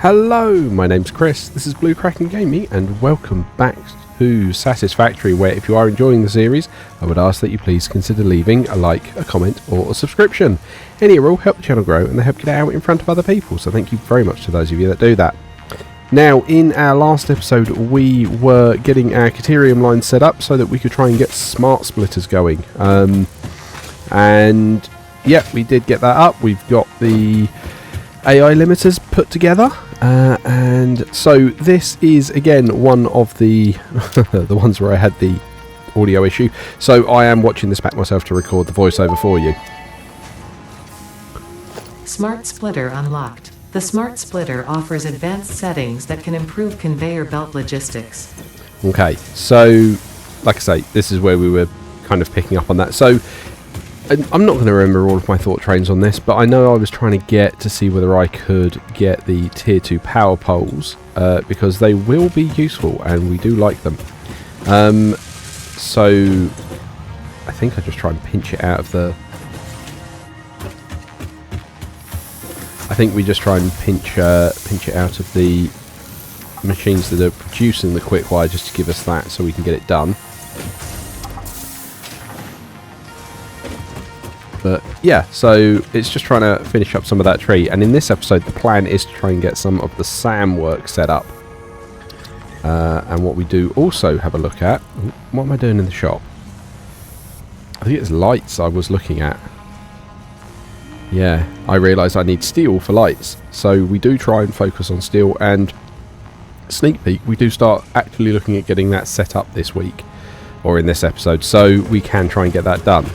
Hello, my name's Chris, this is Blue Kraken Gaming, and welcome back to Satisfactory, where if you are enjoying the series, I would ask that you please consider leaving a like, a comment, or a subscription. Any will help the channel grow and they help get it out in front of other people, so thank you very much to those of you that do that. Now, in our last episode, we were getting our Caterium line set up so that we could try and get smart splitters going. And yeah, we did get that up. We've got the AI limiters put together. And so this is again one of the the ones where I had the audio issue, so I am watching this back myself to record the voiceover for you. Smart Splitter unlocked. The Smart Splitter offers advanced settings that can improve conveyor belt logistics. Okay, so like I say, this is where we were kind of picking up on that. So I'm not going to remember all of my thought trains on this, but I know I was trying to get to see whether I could get the tier 2 power poles, because they will be useful and we do like them. So I think I just try and pinch it out of the... I think we just try and pinch it out of the machines that are producing the quick wire, just to give us that so we can get it done. But yeah, so it's just trying to finish up some of that tree, and in this episode the plan is to try and get some of the SAM work set up. And what we do also have a look at... What am I doing in the shop? I think it's lights I was looking at. Yeah, I realise I need steel for lights, so we do try and focus on steel, and sneak peek, we do start actually looking at getting that set up this week, or in this episode, so we can try and get that done.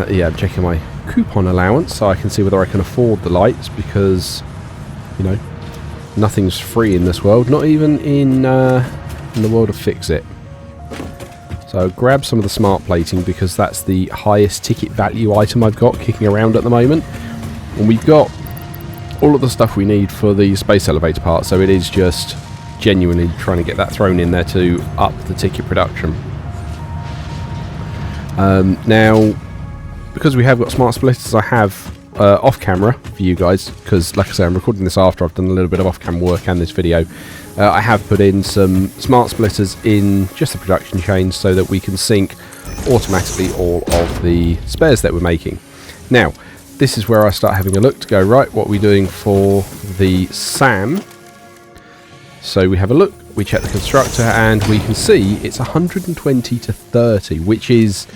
Yeah, I'm checking my coupon allowance so I can see whether I can afford the lights, because, you know, nothing's free in this world, not even in the world of Fix-It. So grab some of the smart plating, because that's the highest ticket value item I've got kicking around at the moment. And we've got all of the stuff we need for the space elevator part, so it is just genuinely trying to get that thrown in there to up the ticket production. Now, because we have got smart splitters, I have off camera for you guys, because like I say, I'm recording this after I've done a little bit of off camera work and this video. I have put in some smart splitters in just the production chain so that we can sync automatically all of the spares that we're making. Now, this is where I start having a look to go, right, what are we doing for the SAM? So we have a look, we check the constructor, and we can see it's 120 to 30, which is...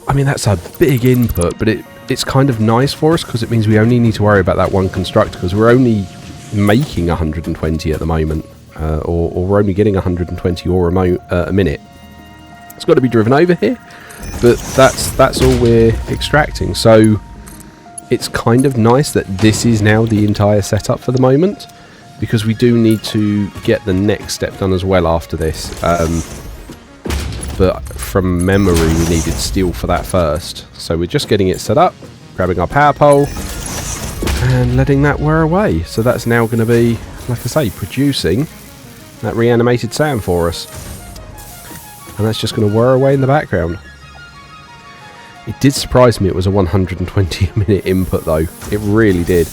I mean, that's a big input, but it's kind of nice for us, because it means we only need to worry about that one constructor, because we're only making 120 at the moment, or we're only getting 120 ore a minute. It's got to be driven over here, but that's all we're extracting. So it's kind of nice that this is now the entire setup for the moment, because we do need to get the next step done as well after this. But from memory we needed steel for that first, so we're just getting it set up, grabbing our power pole and letting that wear away. So that's now going to be, like I say, producing that reanimated SAM for us, and that's just going to wear away in the background. It did surprise me it was a 120 minute input though, it really did.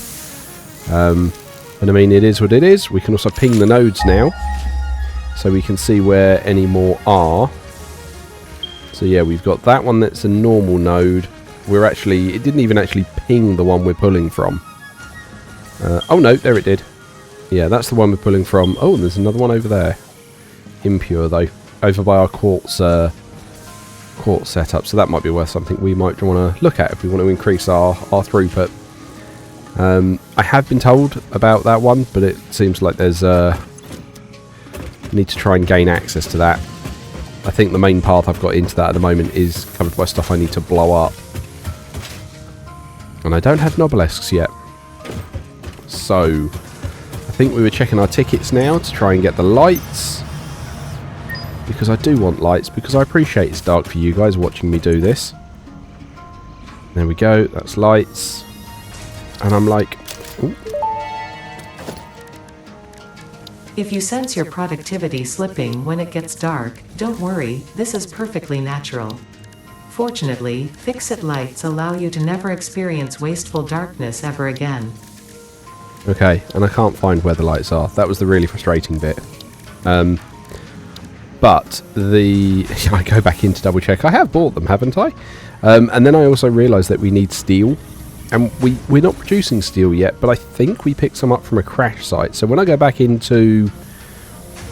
And I mean, it is what it is. We can also ping the nodes now so we can see where any more are. So yeah, we've got that one that's a normal node. It didn't even actually ping the one we're pulling from. Oh no, there it did. Yeah, that's the one we're pulling from. Oh, and there's another one over there. Impure though, over by our quartz setup. So that might be worth something we might want to look at if we want to increase our throughput. I have been told about that one, but it seems like there's need to try and gain access to that. I think the main path I've got into that at the moment is covered by stuff I need to blow up. And I don't have nobelisks yet. So, I think we were checking our tickets now to try and get the lights. Because I do want lights, because I appreciate it's dark for you guys watching me do this. There we go, that's lights. And I'm like... Ooh. If you sense your productivity slipping when it gets dark, don't worry, this is perfectly natural. Fortunately, Fix-It lights allow you to never experience wasteful darkness ever again. Okay, and I can't find where the lights are. That was the really frustrating bit. But I go back in to double check. I have bought them, haven't I? And then I also realised that we need steel. And we're not producing steel yet, but I think we picked some up from a crash site. So when I go back into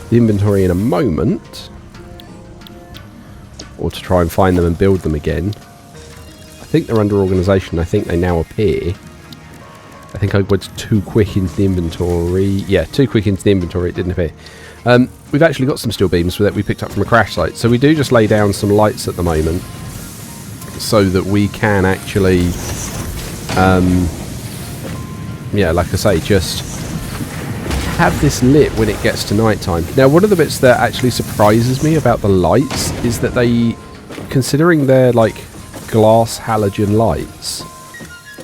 the inventory in a moment, or to try and find them and build them again, I think they're under organisation. I think they now appear. I think I went too quick into the inventory. Yeah, too quick into the inventory, it didn't appear. We've actually got some steel beams that we picked up from a crash site. So we do just lay down some lights at the moment so that we can actually, yeah, like I say, just have this lit when it gets to night time. Now, one of the bits that actually surprises me about the lights is that they, considering they're like glass halogen lights,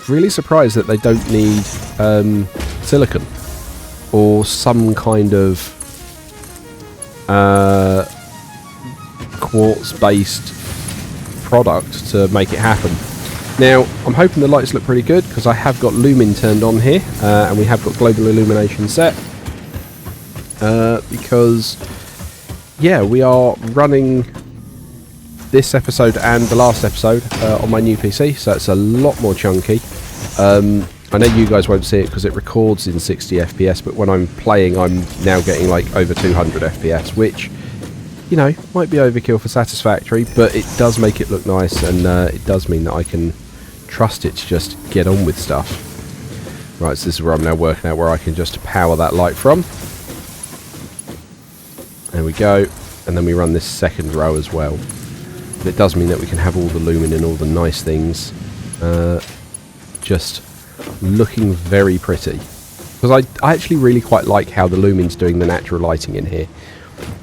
really surprised that they don't need silicon or some kind of quartz based product to make it happen. Now I'm hoping the lights look pretty good because I have got lumen turned on here, and we have got global illumination set, because yeah, we are running this episode and the last episode on my new PC, so it's a lot more chunky. I know you guys won't see it because it records in 60 FPS, but when I'm playing I'm now getting like over 200 FPS, which, you know, might be overkill for Satisfactory, but it does make it look nice, and it does mean that I can trust it to just get on with stuff. Right, so this is where I'm now working out where I can just power that light from. There we go, and then we run this second row as well. But it does mean that we can have all the lumen and all the nice things just looking very pretty. Because I actually really quite like how the lumen's doing the natural lighting in here,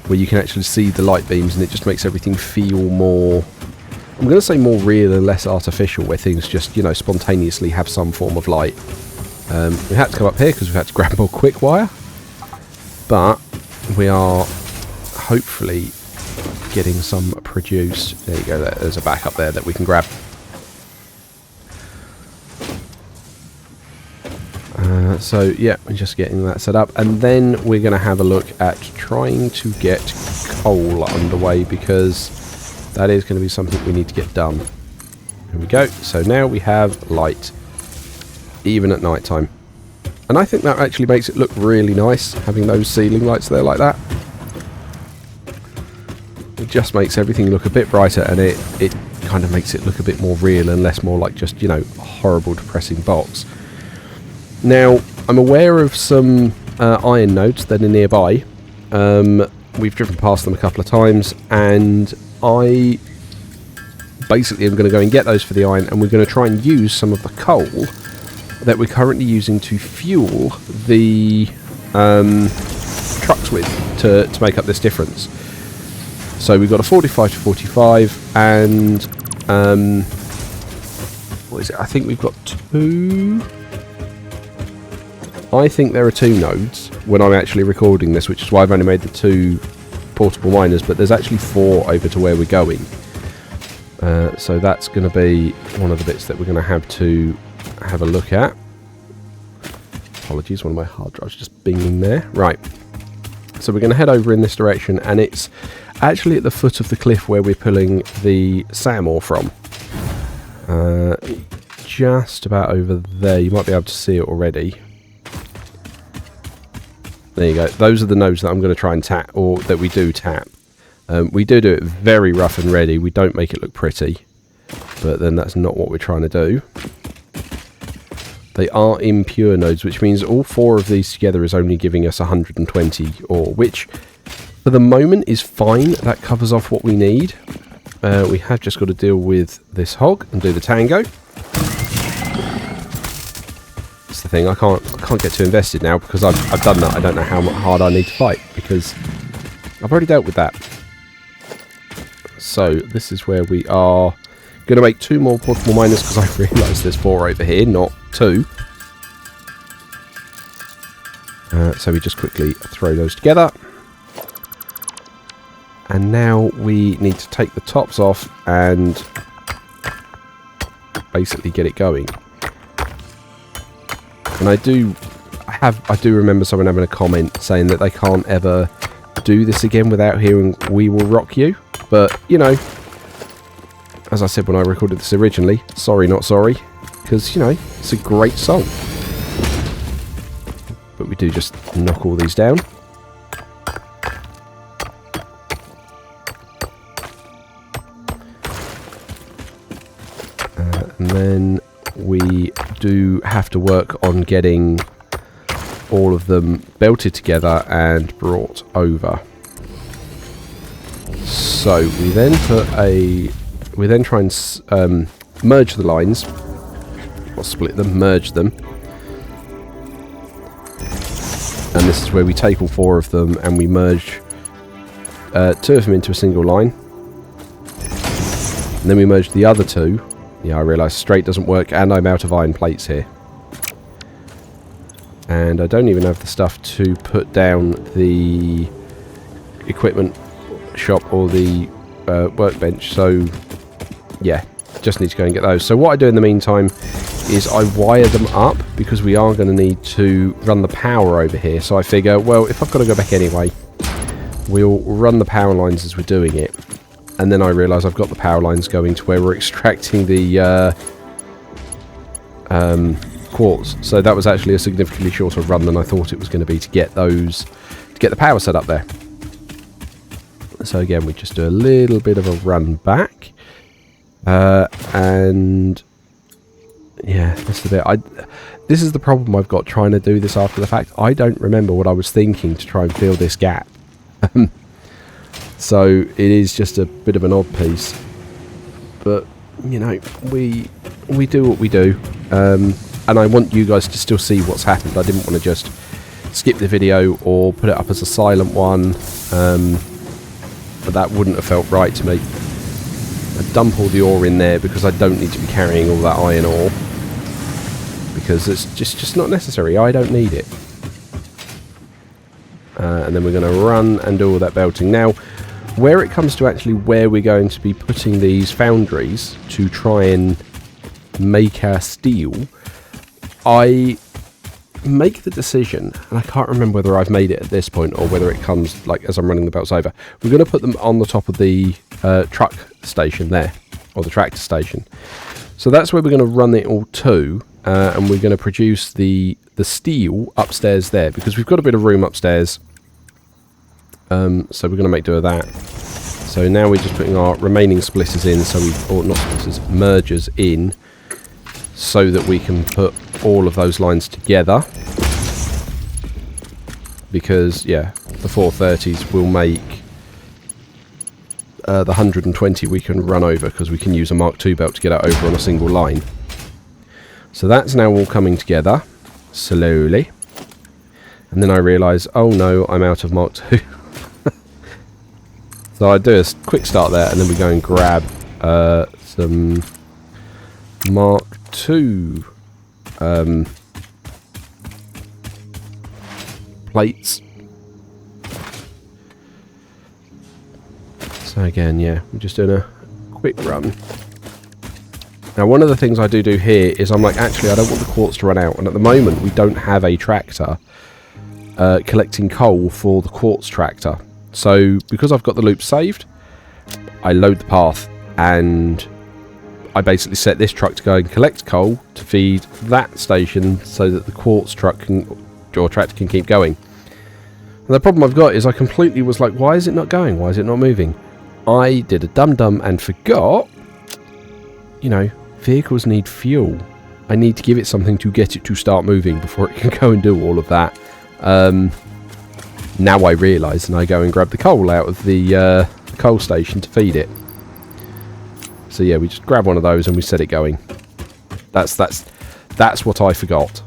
where you can actually see the light beams and it just makes everything feel more, I'm going to say more real and less artificial, where things just, you know, spontaneously have some form of light. We had to come up here because we've had to grab more quick wire, but we are hopefully getting some produced. There you go, there's a backup there that we can grab. So yeah, we're just getting that set up, and then we're going to have a look at trying to get coal underway, because that is going to be something we need to get done. Here we go. So now we have light, even at night time, and I think that actually makes it look really nice, having those ceiling lights there like that. It just makes everything look a bit brighter, and it kind of makes it look a bit more real and less more like just, you know, a horrible depressing box. Now, I'm aware of some iron nodes that are nearby. We've driven past them a couple of times, and I basically am going to go and get those for the iron, and we're going to try and use some of the coal that we're currently using to fuel the trucks with to make up this difference. So we've got a 45 to 45, and what is it? I think we've got two. I think there are two nodes when I'm actually recording this, which is why I've only made the two portable miners, but there's actually four over to where we're going. So that's going to be one of the bits that we're going to have a look at. Apologies, one of my hard drives just binging there. Right, so we're going to head over in this direction, and it's actually at the foot of the cliff where we're pulling the sand ore from. Just about over there. You might be able to see it already. There you go. Those are the nodes that I'm going to try and tap, or that we do tap. We do it very rough and ready. We don't make it look pretty, but then that's not what we're trying to do. They are impure nodes, which means all four of these together is only giving us 120 ore, which for the moment is fine. That covers off what we need. We have just got to deal with this hog and do the tango. That's the thing. I can't get too invested now because I've done that. I don't know how hard I need to fight because I've already dealt with that. So this is where we are going to make two more portable miners, because I realised there's four over here, not two. So we just quickly throw those together. And now we need to take the tops off and basically get it going. And I do I do remember someone having a comment saying that they can't ever do this again without hearing "We Will Rock You," but you know, as I said when I recorded this originally, sorry not sorry, because you know it's a great song. But we do just knock all these down. And then we do have to work on getting all of them belted together and brought over. So we then try and merge the lines, or split them, merge them. And this is where we take all 4 of them and we merge 2 of them into a single line. And then we merge the other 2. Yeah, I realise straight doesn't work and I'm out of iron plates here. And I don't even have the stuff to put down the equipment shop or the workbench. So, yeah, just need to go and get those. So what I do in the meantime is I wire them up because we are going to need to run the power over here. So I figure, well, if I've got to go back anyway, we'll run the power lines as we're doing it. And then I realise I've got the power lines going to where we're extracting the quartz. So that was actually a significantly shorter run than I thought it was going to be to get the power set up there. So again, we just do a little bit of a run back. And yeah, that's the bit. This is the problem I've got trying to do this after the fact. I don't remember what I was thinking to try and fill this gap. So it is just a bit of an odd piece. But, you know, we do what we do. And I want you guys to still see what's happened. I didn't want to just skip the video or put it up as a silent one. But that wouldn't have felt right to me. I dump all the ore in there because I don't need to be carrying all that iron ore. Because it's just not necessary. I don't need it. And then we're going to run and do all that belting. Now, where it comes to actually where we're going to be putting these foundries to try and make our steel, I make the decision, and I can't remember whether I've made it at this point or whether it comes like as I'm running the belts over. We're going to put them on the top of the truck station there, or the tractor station. So that's where we're going to run it all to, and we're going to produce the steel upstairs there, because we've got a bit of room upstairs. So we're going to make do of that. So now we're just putting our remaining splitters in, or not splitters, mergers in, so that we can put all of those lines together. Because, yeah, the 430s will make the 120 we can run over, because we can use a Mark II belt to get it over on a single line. So that's now all coming together, slowly. And then I realise, oh no, I'm out of Mark II. So I do a quick start there, and then we go and grab some Mark II plates. So again, yeah, we're just doing a quick run. Now, one of the things I do here is I'm like, actually, I don't want the quartz to run out. And at the moment, we don't have a tractor collecting coal for the quartz tractor. So, because I've got the loop saved, I load the path and I basically set this truck to go and collect coal to feed that station so that the quartz truck or tractor can keep going. And the problem I've got is I completely was like, why is it not going? Why is it not moving? I did a dum-dum and forgot, you know, vehicles need fuel. I need to give it something to get it to start moving before it can go and do all of that. Now I realise, and I go and grab the coal out of the coal station to feed it. So yeah, we just grab one of those and we set it going. That's what I forgot.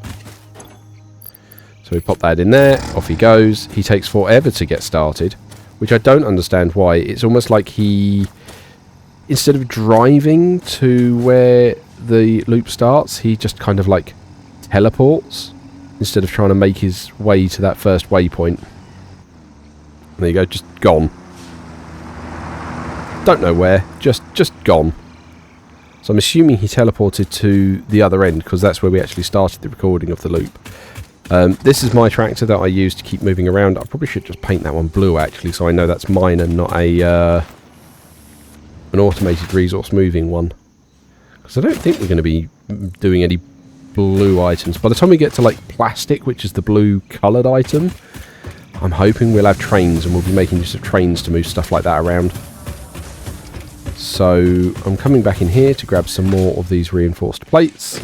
So we pop that in there, off he goes. He takes forever to get started, which I don't understand why. It's almost like he, instead of driving to where the loop starts, he just kind of like teleports instead of trying to make his way to that first waypoint. There you go, just gone. Don't know where, just gone. So I'm assuming he teleported to the other end, because that's where we actually started the recording of the loop. This is my tractor that I use to keep moving around. I probably should just paint that one blue, actually, so I know that's mine and not an automated resource moving one. Because I don't think we're going to be doing any blue items. By the time we get to, like, plastic, which is the blue coloured item, I'm hoping we'll have trains, and we'll be making use of trains to move stuff like that around. So I'm coming back in here to grab some more of these reinforced plates,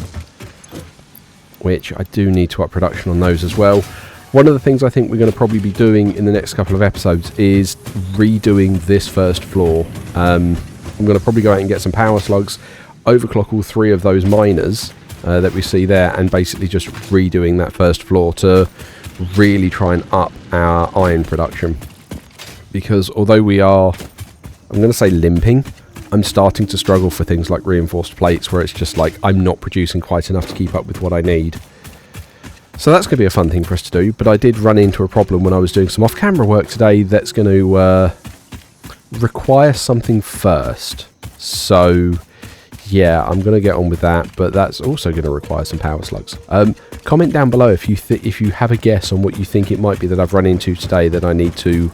which I do need to up production on those as well. One of the things I think we're going to probably be doing in the next couple of episodes is redoing this first floor. I'm going to probably go out and get some power slugs, overclock all 3 of those miners that we see there, and basically just redoing that first floor to really try and up our iron production. Because although we are, I'm going to say, limping, I'm starting to struggle for things like reinforced plates, where it's just like I'm not producing quite enough to keep up with what I need. So that's going to be a fun thing for us to do, but I did run into a problem when I was doing some off-camera work today that's going to require something first. So yeah, I'm going to get on with that, but that's also going to require some power slugs. Comment down below if you have a guess on what you think it might be that I've run into today that I need to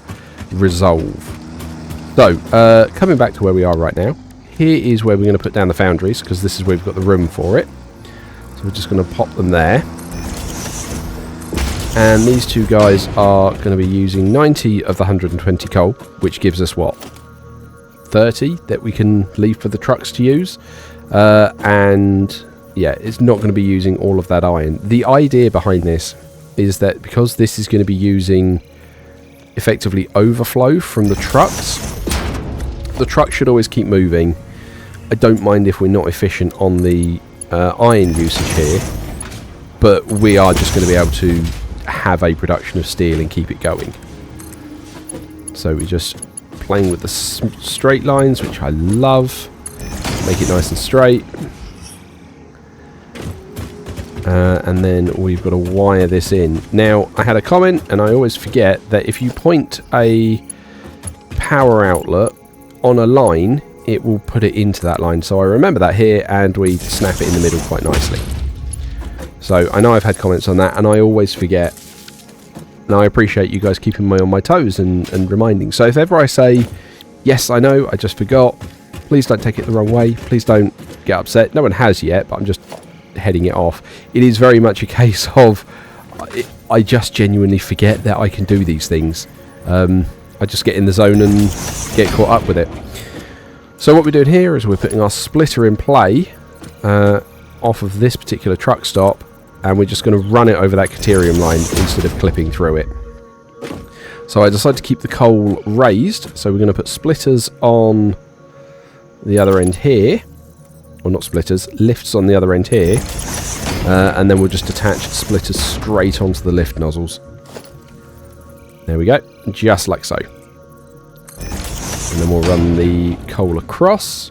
resolve. So, coming back to where we are right now, here is where we're going to put down the foundries, because this is where we've got the room for it. So we're just going to pop them there. And these 2 guys are going to be using 90 of the 120 coal, which gives us what? 30 that we can leave for the trucks to use. And yeah, it's not going to be using all of that iron. The idea behind this is that because this is going to be using effectively overflow from the trucks should always keep moving. I don't mind if we're not efficient on the iron usage here, but we are just going to be able to have a production of steel and keep it going. So we're just playing with the straight lines, which I love. Make it nice and straight. And then we've got to wire this in. Now, I had a comment, and I always forget that if you point a power outlet on a line, it will put it into that line. So I remember that here, and we snap it in the middle quite nicely. So I know I've had comments on that, and I always forget. And I appreciate you guys keeping me on my toes and reminding. So if ever I say, yes, I know, I just forgot, please don't take it the wrong way. Please don't get upset. No one has yet, but I'm just heading it off. It is very much a case of I just genuinely forget that I can do these things. I just get in the zone and get caught up with it. So what we're doing here is we're putting our splitter in play off of this particular truck stop, and we're just going to run it over that caterium line instead of clipping through it. So I decided to keep the coal raised, so we're going to put splitters on the other end here. Or not splitters, lifts on the other end here. And then we'll just attach splitters straight onto the lift nozzles. There we go, just like so. And then we'll run the coal across.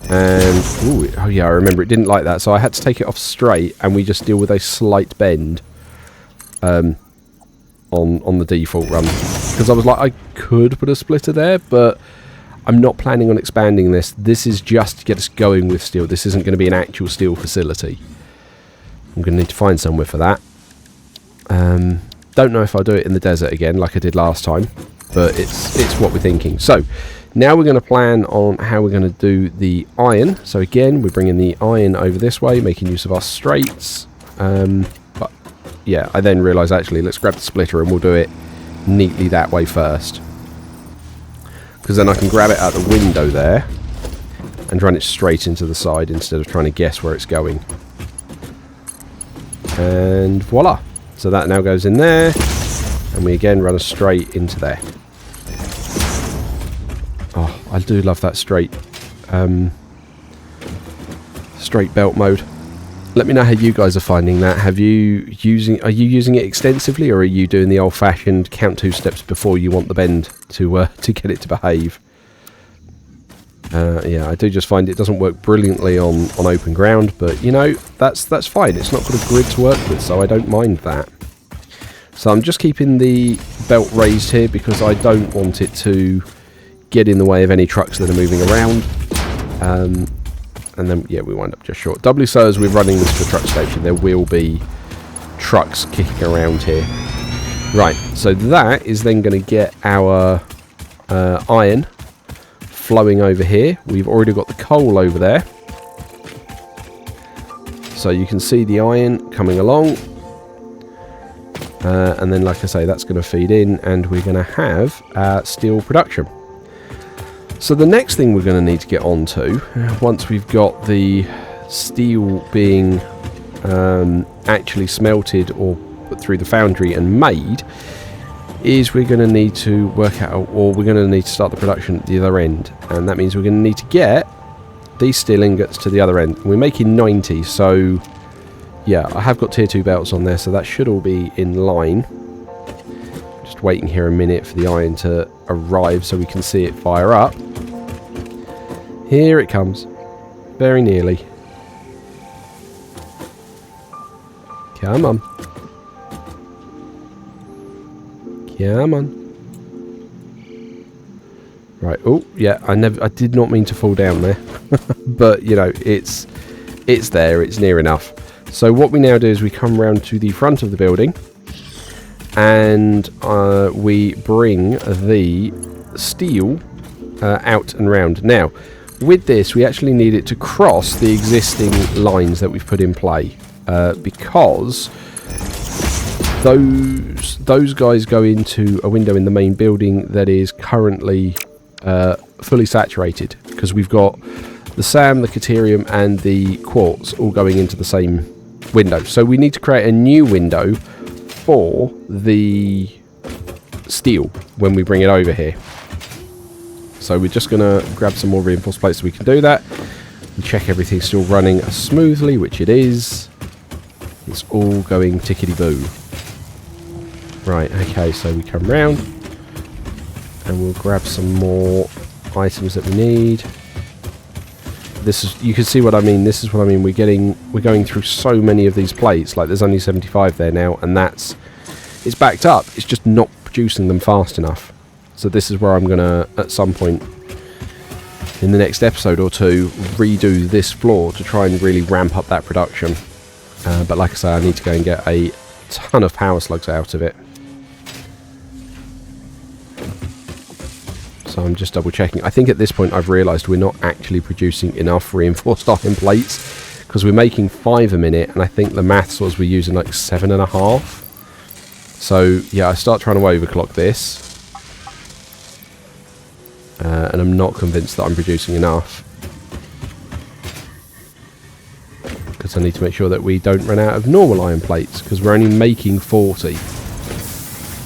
And, ooh, oh yeah, I remember it didn't like that, so I had to take it off straight, and we just deal with a slight bend on the default run. Because I was like, I could put a splitter there, but I'm not planning on expanding this. This is just to get us going with steel. This isn't going to be an actual steel facility. I'm going to need to find somewhere for that. Don't know if I'll do it in the desert again like I did last time, but it's what we're thinking. So now we're going to plan on how we're going to do the iron. So again, we're bringing the iron over this way, making use of our straights. But yeah, I then realised actually let's grab the splitter and we'll do it neatly that way first. Because then I can grab it out the window there and run it straight into the side instead of trying to guess where it's going. And voila. So that now goes in there, and we again run a straight into there. Oh, I do love that straight belt mode. Let me know how you guys are finding that. Are you using it extensively, or are you doing the old-fashioned count 2 steps before you want the bend to get it to behave? Yeah, I do just find it doesn't work brilliantly on open ground, but you know, that's fine. It's not got a grid to work with, so I don't mind that. So I'm just keeping the belt raised here because I don't want it to get in the way of any trucks that are moving around. and then, yeah, we wind up just short. Doubly so as we're running this to a truck station, there will be trucks kicking around here. Right, so that is then going to get our iron flowing over here. We've already got the coal over there. So you can see the iron coming along. And then, like I say, that's going to feed in, and we're going to have steel production. So the next thing we're going to need to get onto, once we've got the steel being actually smelted or put through the foundry and made, is we're going to need to work out, or we're going to need to start the production at the other end. And that means we're going to need to get these steel ingots to the other end. We're making 90, so yeah, I have got tier 2 belts on there, so that should all be in line. Just waiting here a minute for the iron to arrive so we can see it fire up. Here it comes. Very nearly. Come on. Come on. Right, oh, yeah, I did not mean to fall down there. But, you know, it's there, it's near enough. So what we now do is we come round to the front of the building, and we bring the steel out and round. Now, with this, we actually need it to cross the existing lines that we've put in play, because those guys go into a window in the main building that is currently fully saturated, because we've got the SAM, the Caterium, and the Quartz all going into the same window. So we need to create a new window for the steel when we bring it over here. So we're just going to grab some more reinforced plates so we can do that. We check everything's still running smoothly, which it is. It's all going tickety-boo. Right, okay, so we come round and we'll grab some more items that we need. This is, you can see what I mean. This is what I mean. We're going through so many of these plates. Like, there's only 75 there now, and it's backed up. It's just not producing them fast enough. So this is where I'm gonna, at some point in the next episode or two, redo this floor to try and really ramp up that production. But like I say, I need to go and get a ton of power slugs out of it. So I'm just double checking. I think at this point I've realised we're not actually producing enough reinforced iron plates, because we're making 5 a minute, and I think the maths was we're using like 7.5. So yeah, I start trying to overclock this, and I'm not convinced that I'm producing enough, because I need to make sure that we don't run out of normal iron plates, because we're only making 40.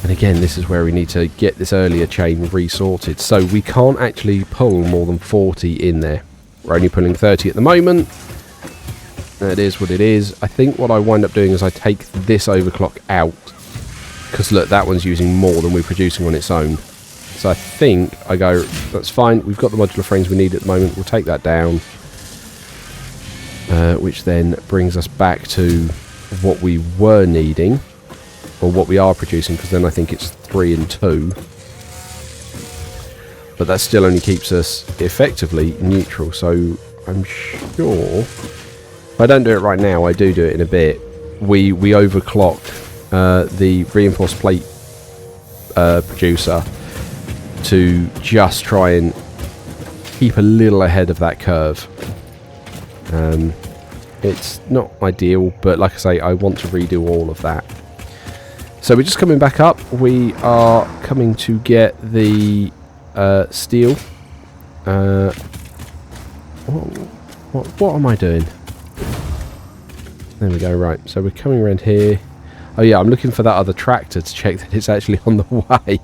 And again, this is where we need to get this earlier chain resorted. So we can't actually pull more than 40 in there. We're only pulling 30 at the moment. That is what it is. I think what I wind up doing is I take this overclock out, because look, that one's using more than we're producing on its own. So I think I go, that's fine. We've got the modular frames we need at the moment. We'll take that down. Which then brings us back to what we were needing. Or what we are producing, because then I think it's 3 and 2. But that still only keeps us effectively neutral. So I'm sure if I don't do it right now, I do it in a bit. We overclock the reinforced plate producer to just try and keep a little ahead of that curve. It's not ideal, but like I say, I want to redo all of that. So we're just coming back up. We are coming to get the steel. What am I doing? There we go, right. So we're coming around here. Oh yeah, I'm looking for that other tractor to check that it's actually on the way.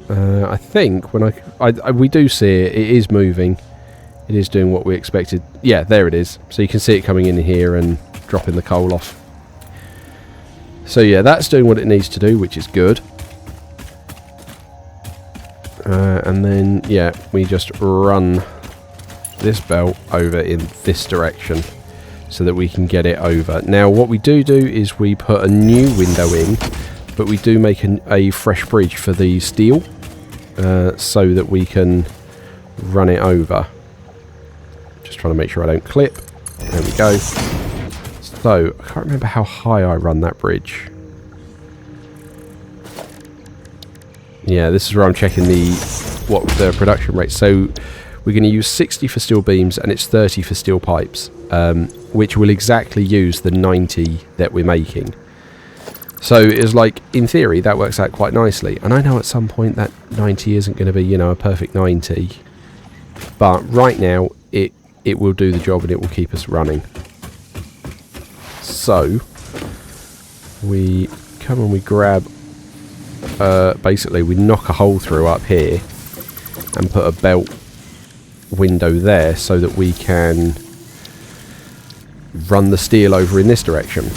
I think when we do see it, it is moving. It is doing what we expected. Yeah, there it is. So you can see it coming in here and dropping the coal off. So yeah, that's doing what it needs to do, which is good. And then, yeah, we just run this belt over in this direction so that we can get it over. Now, what we do is we put a new window in, but we do make a fresh bridge for the steel so that we can run it over. Just trying to make sure I don't clip. There we go. So, I can't remember how high I run that bridge. Yeah, this is where I'm checking what the production rate. So, we're going to use 60 for steel beams and it's 30 for steel pipes, which will exactly use the 90 that we're making. So it's like, in theory, that works out quite nicely. And I know at some point that 90 isn't going to be, you know, a perfect 90. But right now, it will do the job and it will keep us running. So, we come and we grab, basically we knock a hole through up here and put a belt window there so that we can run the steel over in this direction.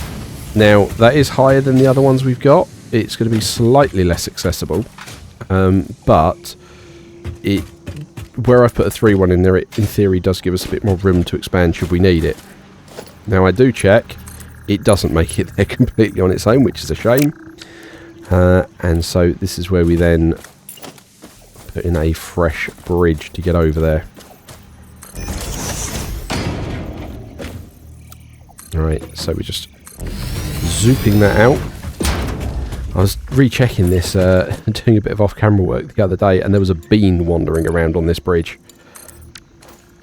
Now, that is higher than the other ones we've got. It's going to be slightly less accessible, but where I've put a 3-1 in there, it in theory does give us a bit more room to expand should we need it. Now, I do check. It doesn't make it there completely on its own, which is a shame. And so this is where we then put in a fresh bridge to get over there. Alright, so we're just zooping that out. I was rechecking this, doing a bit of off-camera work the other day, and there was a bean wandering around on this bridge.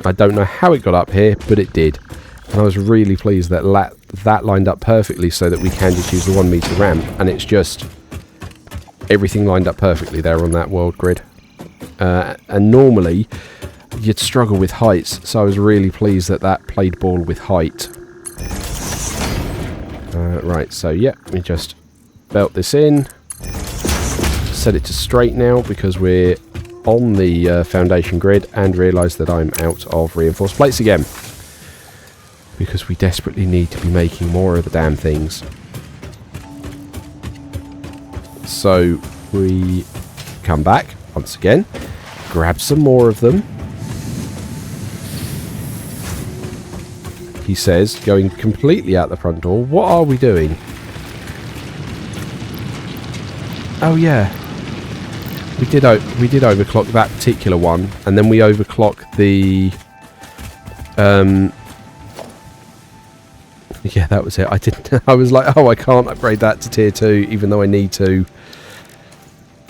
I don't know how it got up here, but it did. And I was really pleased that that lined up perfectly so that we can just use the 1 meter ramp, and it's just everything lined up perfectly there on that world grid. And normally you'd struggle with heights, so I was really pleased that that played ball with height. Right, so yeah, we just belt this in, set it to straight now because we're on the foundation grid, and realise that I'm out of reinforced plates again because we desperately need to be making more of the damn things. So we come back once again, grab some more of them. He says, going completely out the front door. What are we doing? Oh yeah, we did overclock that particular one, and then we overclock the. Yeah, that was it. I didn't. I was like, oh, I can't upgrade that to tier 2, even though I need to.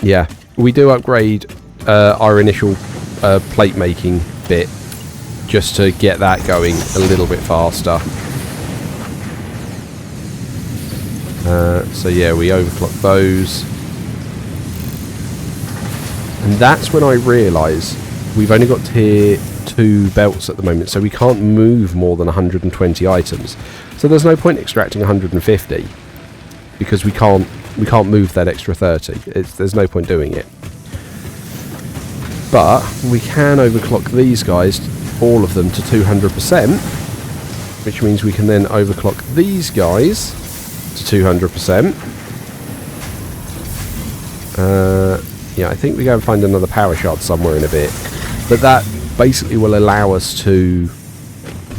Yeah, we do upgrade our initial plate making bit, just to get that going a little bit faster. So yeah, we overclock those. And that's when I realise we've only got tier 2 belts at the moment, so we can't move more than 120 items. So there's no point extracting 150, because we can't move that extra 30. There's no point doing it. But we can overclock these guys, all of them, to 200%, which means we can then overclock these guys to 200%. Yeah, I think we go and find another power shard somewhere in a bit, but that basically will allow us to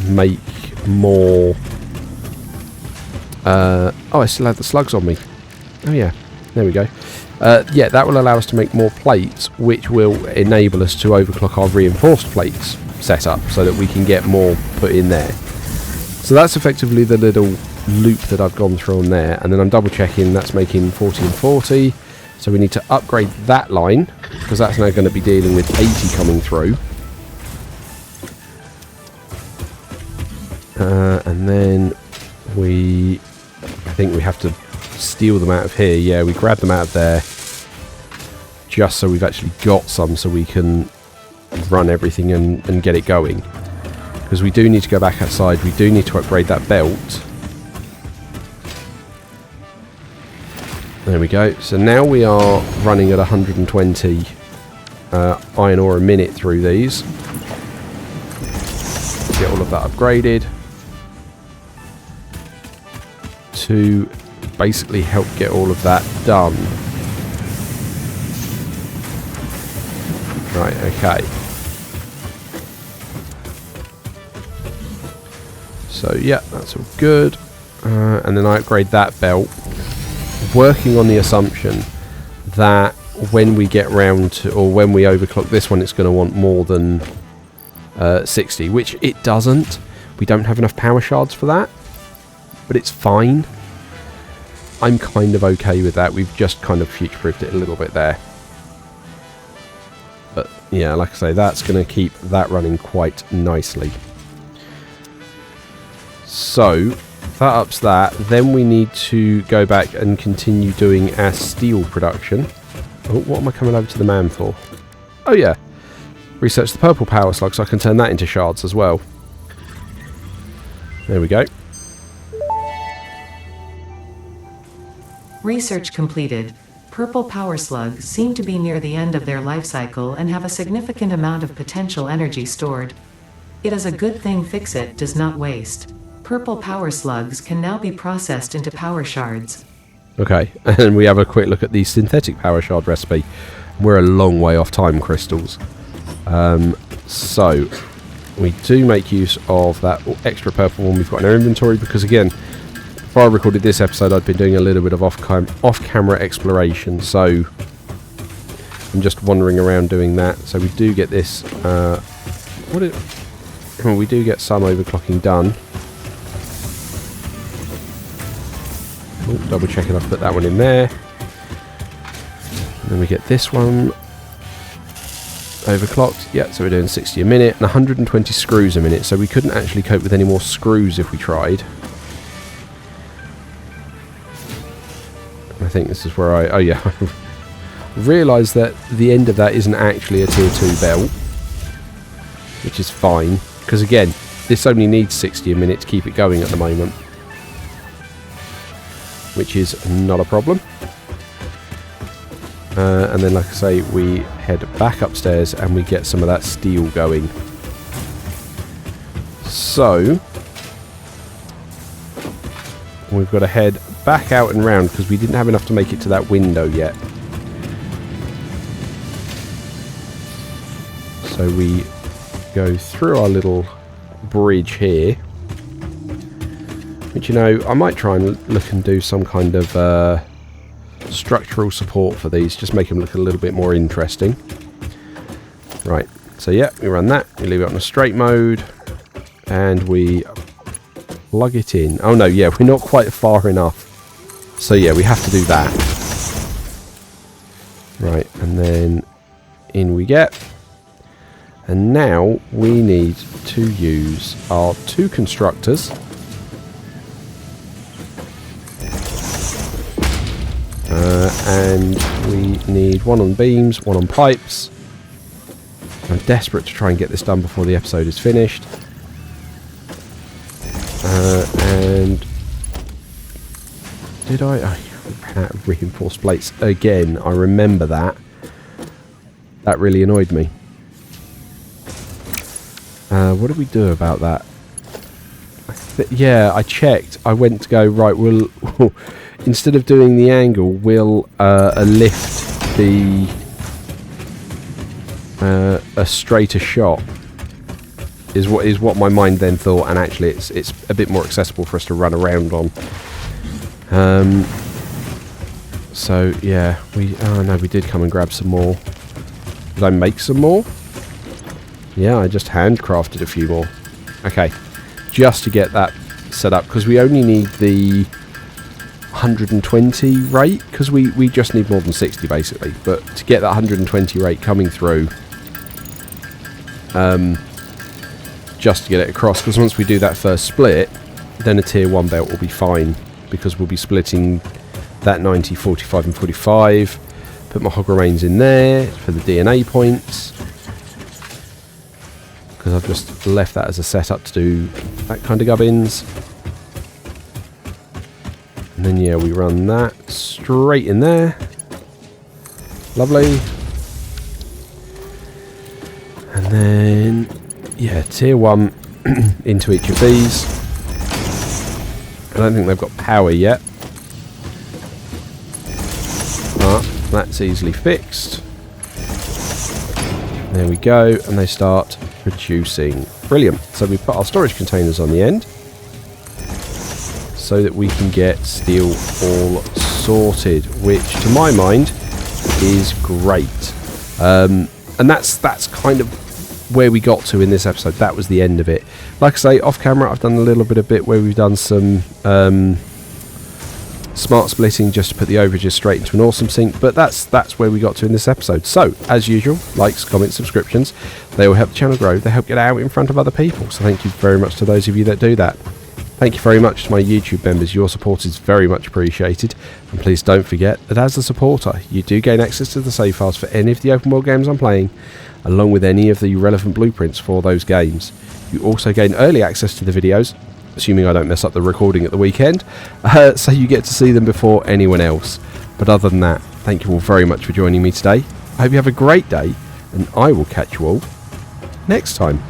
make more. Oh, I still have the slugs on me. Oh yeah, there we go. Yeah, that will allow us to make more plates, which will enable us to overclock our reinforced plates setup so that we can get more put in there. So that's effectively the little loop that I've gone through on there, and then I'm double checking that's making 40 and 40. So we need to upgrade that line, because that's now going to be dealing with 80 coming through. And then I think we have to steal them out of here. Yeah, we grab them out of there, just so we've actually got some, so we can run everything and get it going. Because we do need to go back outside, we do need to upgrade that belt. There we go. So now we are running at 120 iron ore a minute through these. Get all of that upgraded to basically help get all of that done. Right, okay. So yeah, that's all good. And then I upgrade that belt, working on the assumption that when we get round to, or when we overclock this one, it's going to want more than 60, which it doesn't. We don't have enough power shards for that, but it's fine. I'm kind of okay with that. We've just kind of future-proofed it a little bit there. But yeah, like I say, that's going to keep that running quite nicely. So that ups that. Then we need to go back and continue doing our steel production. Oh, what am I coming over to the man for? Oh yeah, research the purple power slug so I can turn that into shards as well. There we go. Research completed. Purple power slugs seem to be near the end of their life cycle and have a significant amount of potential energy stored. It is a good thing Fix-It does not waste. Purple power slugs can now be processed into power shards. Okay, and we have a quick look at the synthetic power shard recipe. We're a long way off time crystals. So we do make use of that extra purple one we've got in our inventory because, again, before I recorded this episode, I'd been doing a little bit of off-camera exploration, so I'm just wandering around doing that. So we do get this. We do get some overclocking done. Oh, double checking I've put that one in there. And then we get this one overclocked. Yeah, so we're doing 60 a minute and 120 screws a minute. So we couldn't actually cope with any more screws if we tried. I think this is where I realised that the end of that isn't actually a tier 2 belt, which is fine, because again, this only needs 60 a minute to keep it going at the moment, which is not a problem. And then, like I say, we head back upstairs and we get some of that steel going. So we've got to head back out and round because we didn't have enough to make it to that window yet. So we go through our little bridge here, which, you know, I might try and look and do some kind of structural support for these, just make them look a little bit more interesting. Right, so yeah, we run that, we leave it on a straight mode, and we plug it in. Oh no, yeah, we're not quite far enough. So yeah, we have to do that. Right, and then in we get. And now we need to use our 2 constructors. And we need 1 on beams, 1 on pipes. I'm desperate to try and get this done before the episode is finished. And did I ran out of reinforced plates again? I remember that. That really annoyed me. What did we do about that? Yeah, I checked. I went to go, right, we'll instead of doing the angle, we'll lift the a straighter shot. Is what my mind then thought, and actually it's a bit more accessible for us to run around on. So yeah, we did come and grab some more. Did I make some more? Yeah, I just handcrafted a few more. Okay, just to get that set up, because we only need the 120 rate, because we just need more than 60 basically, but to get that 120 rate coming through, just to get it across, because once we do that first split, then a tier 1 belt will be fine, because we'll be splitting that 90, 45 and 45. Put my hog remains in there for the DNA points, because I've just left that as a setup to do that kind of gubbins. And then yeah, we run that straight in there. Lovely. And then yeah, tier 1 into each of these. I don't think they've got power yet, but that's easily fixed. There we go, and they start producing. Brilliant. So we put our storage containers on the end so that we can get steel all sorted, which to my mind is great. And that's kind of where we got to in this episode. That was the end of it. Like I say, off camera I've done a little bit of where we've done some smart splitting just to put the overages straight into an awesome sync, but that's where we got to in this episode. So as usual, likes, comments, subscriptions, they will help the channel grow, they help get out in front of other people, so thank you very much to those of you that do that. Thank you very much to my YouTube members, your support is very much appreciated, and please don't forget that as a supporter you do gain access to the save files for any of the open world games I'm playing, along with any of the relevant blueprints for those games. You also gain early access to the videos, assuming I don't mess up the recording at the weekend, so you get to see them before anyone else. But other than that, thank you all very much for joining me today. I hope you have a great day, and I will catch you all next time.